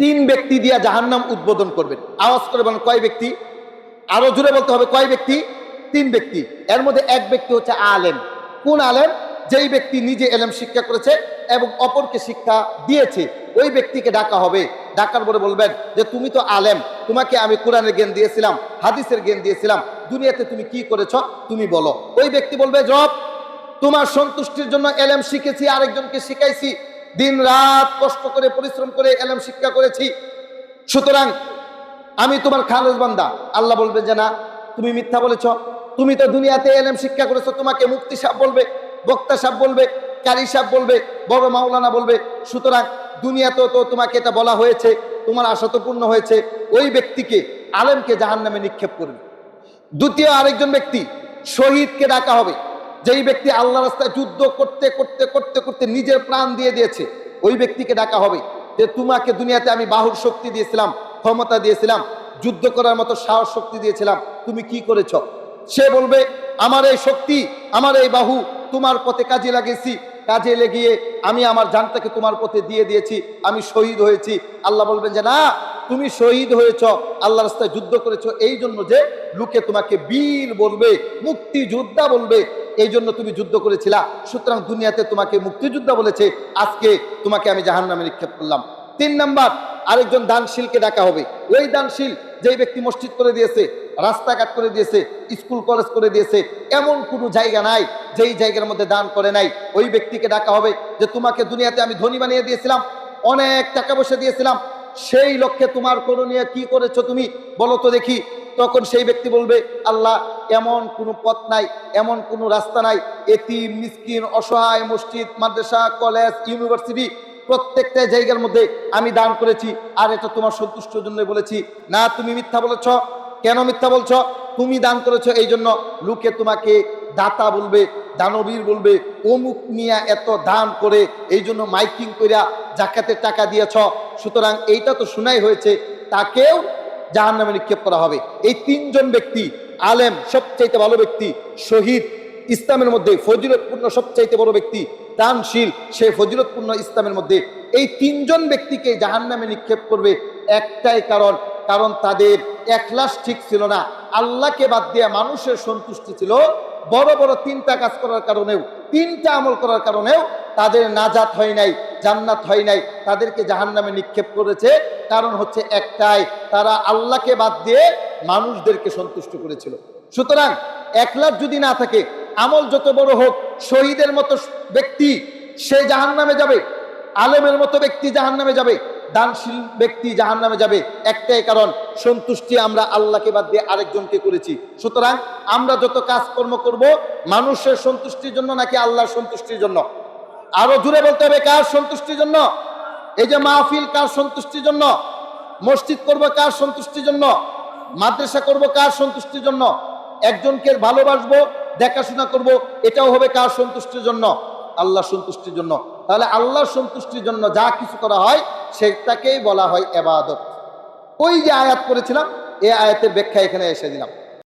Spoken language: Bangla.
তিন ব্যক্তি দিয়া জাহান্নাম উদ্বোধন করবেন। আওয়াজ করে বলেন কয় ব্যক্তি? আরো জোরে বলতে হবে, কয় ব্যক্তি? তিন ব্যক্তি। এর মধ্যে এক ব্যক্তি হচ্ছে আলেম। কোন আলেম? যেই ব্যক্তি নিজে এলেম শিক্ষা করেছে এবং অপরকে শিক্ষা দিয়েছে, ওই ব্যক্তিকে ডাকা হবে। ডাকার পরে বলবেন যে তুমি তো আলেম, তোমাকে আমি কোরআনের জ্ঞান দিয়েছিলাম, হাদিসের জ্ঞান দিয়েছিলাম, দুনিয়াতে তুমি কি করেছ তুমি বলো। ওই ব্যক্তি বলবে, রব, তোমার সন্তুষ্টির জন্য এলেম শিখেছি, আরেকজনকে শিখাইছি, দিন রাত কষ্ট করে পরিশ্রম করে এলেম শিক্ষা করেছি, সুতরাং আমি তোমার খালেজ বান্দা। আল্লাহ বলবে যে না, তুমি মিথ্যা বলেছ, তুমি তো দুনিয়াতে এলেম শিক্ষা করেছো, তোমাকে মুফতি সাহেব বলবে, বক্তা সাহেব বলবে, কারি সাহেব বলবে, বড় মাওলানা বলবে, সুতরাং দুনিয়াতেও তো তোমাকে এটা বলা হয়েছে, তোমার আশা তো পূর্ণ হয়েছে। ওই ব্যক্তিকে, আলেমকে জাহান্নামে নিক্ষেপ করবে। দ্বিতীয় আরেকজন ব্যক্তি, শহীদকে ডাকা হবে। যেই ব্যক্তি আল্লাহ রাস্তায় যুদ্ধ করতে করতে করতে করতে নিজের প্রাণ দিয়ে দিয়েছে, ওই ব্যক্তিকে ডাকা হবে যে তোমাকে দুনিয়াতে আমি বাহুর শক্তি দিয়েছিলাম, ক্ষমতা দিয়েছিলাম, যুদ্ধ করার মতো সাহস শক্তি দিয়েছিলাম, তুমি কি করেছ? সে বলবে, আমার এই শক্তি, আমার এই বাহু তোমার পথে কাজে লাগিয়েছি, কাজে লেগিয়ে আমি আমার জানটাকে তোমার পথে দিয়ে দিয়েছি, আমি শহীদ হয়েছি। আল্লাহ বলবেন যে না, তুমি শহীদ হয়েছ, আল্লাহ রাস্তায় যুদ্ধ করেছো এই জন্য যে লোকে তোমাকে বীর বলবে, মুক্তিযোদ্ধা বলবে, এই জন্য তুমি যুদ্ধ করেছিলা, সুতরাং দুনিয়াতে তোমাকে মুক্তিযোদ্ধা বলেছে, আজকে তোমাকে আমি জাহান্নামে নিক্ষেপ করলাম। তিন নাম্বার, আরেকজন দানশীলকে ডাকা হবে। ওই দানশীল যেই ব্যক্তি মসজিদ করে দিয়েছে, রাস্তাঘাট করে দিয়েছে, স্কুল কলেজ করে দিয়েছে, এমন কোনো জায়গা নাই যেই জায়গার মধ্যে দান করে নাই। ওই ব্যক্তিকে ডাকা হবে যে তোমাকে দুনিয়াতে আমি ধনী বানিয়ে দিয়েছিলাম, অনেক টাকা পয়সা দিয়েছিলাম, সেই লক্ষ্যে তোমার করণীয় কি করেছো তুমি বলো তো দেখি। তখন সেই ব্যক্তি বলবে, আল্লাহ, এমন কোনো পথ নাই, এমন কোনো রাস্তা নাই, এতিম মিসকিন অসহায় মসজিদ মাদ্রাসা কলেজ ইউনিভার্সিটি প্রত্যেকটা জায়গার মধ্যে আমি দান করেছি, আর এটা তোমার সন্তুষ্টির জন্য বলেছি। না, তুমি মিথ্যা বলেছ। কেন মিথ্যা বলছ? তুমি দান করেছো এই জন্য লোকে তোমাকে দাতা বলবে, দানবীর বলবে, অমুক মিয়া এত দান করে এই জন্য মাইকিং কইরা জাকাতের টাকা দিয়েছ, সুতরাং এইটা তো শোনাই হয়েছে, তাকেও জাহান্নামে নিক্ষেপ করা হবে। এই তিনজন ব্যক্তি, আলেম সবচাইতে ভালো ব্যক্তি, শহীদ ইসলামের মধ্যে ফজিলতপূর্ণ সবচাইতে বড় ব্যক্তি, দানশীল সে ফজিলতপূর্ণ ইসলামের মধ্যে, এই তিনজন ব্যক্তিকে জাহান্নামে নিক্ষেপ করবে একটাই কারণ, কারণ তাদের এখলাস ঠিক ছিল না, আল্লাহকে বাদ দিয়ে মানুষের সন্তুষ্টি ছিল। বড় বড় তিনটা কাজ করার কারণেও, তিনটা আমল করার কারণেও তাদের নাজাত হয় নাই, জান্নাত হয় নাই, তাদেরকে জাহান্নামে নিক্ষেপ করেছে। কারণ হচ্ছে একটাই, তারা আল্লাহকে বাদ দিয়ে মানুষদেরকে সন্তুষ্ট করেছিল। সুতরাং এখলাস যদি না থাকে, আমল যত বড় হোক, শহীদের মতো ব্যক্তি সে জাহান্নামে যাবে, আলেমের মতো ব্যক্তি জাহান্নামে যাবে, দানশীল ব্যক্তি জাহান্নামে যাবে, একটাই কারণ, সন্তুষ্টি আমরা আল্লাহকে বাদ দিয়ে আরেকজনকে করেছি। সুতরাং আমরা যত কাজকর্ম করব, মানুষের সন্তুষ্টির জন্য নাকি আল্লাহর সন্তুষ্টির জন্য? আরো জোরে বলতে হবে, কার সন্তুষ্টির জন্য? এই যে মাহফিল কার সন্তুষ্টির জন্য? মসজিদ করব কার সন্তুষ্টির জন্য? মাদ্রাসা করব কার সন্তুষ্টির জন্য? একজনকে ভালোবাসবো, দেখাশোনা করব, এটাও হবে কার সন্তুষ্টির জন্য? আল্লাহর সন্তুষ্টির জন্য। তাহলে আল্লাহর সন্তুষ্টির জন্য যা কিছু করা হয় সেটাকেই বলা হয় ইবাদত। ওই যে আয়াত করেছিলাম, এই আয়াতের ব্যাখ্যা এখানে এসে দিলাম।